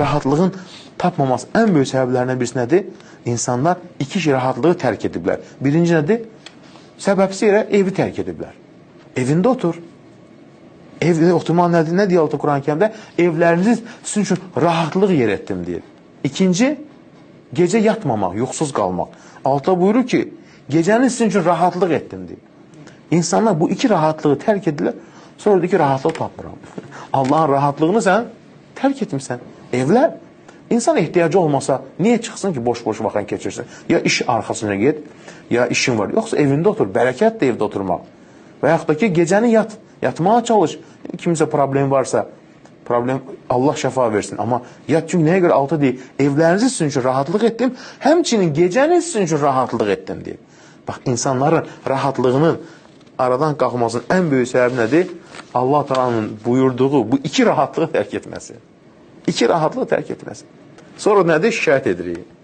Rahatlığın tapmaması ən böyük səbəblərindən birisi nədir? İnsanlar iki rahatlığı tərk ediblər. Birinci nədir? Səbəbsiz yerə evi tərk ediblər. Evində otur. Evdə oturmaq nədir? Nə deyir Quran-ı Kərimdə? Evləriniz sizin üçün rahatlıq yer etdim deyir. İkinci, gecə yatmamaq, yuxusuz qalmaq. Altta buyurur ki, gecəni sizin üçün rahatlıq etdim deyir. İnsanlar bu iki rahatlığı tərk edirlər, sonra deyir ki, rahatlıq tapmıram. Allahın rahatlığını sən tərk etmirsən. Evlər, insan ehtiyacı olmasa, niyə çıxsın ki, boş-boş vaxtını keçirsin? Ya iş arxasına get, ya işin var. Yoxsa evində otur, bərəkət də evdə oturmaq. Və yaxud da ki, gecəni yat, yatmağa çalış. Kimsə problem varsa, problem Allah şəfa versin. Amma yat, çünki nəyə görə altı deyir, evlərinizi sizin üçün rahatlıq etdim, həmçinin gecəni sizin üçün rahatlıq etdim deyir. Bax, insanların rahatlığının aradan qalxmasının ən böyük səbəbi nədir? Allah Teala'nın buyurduğu bu iki rahatlığı tərk etməsi. İki rahatlığı tərk etməsi. Sonra nədir? Şikayət edirik.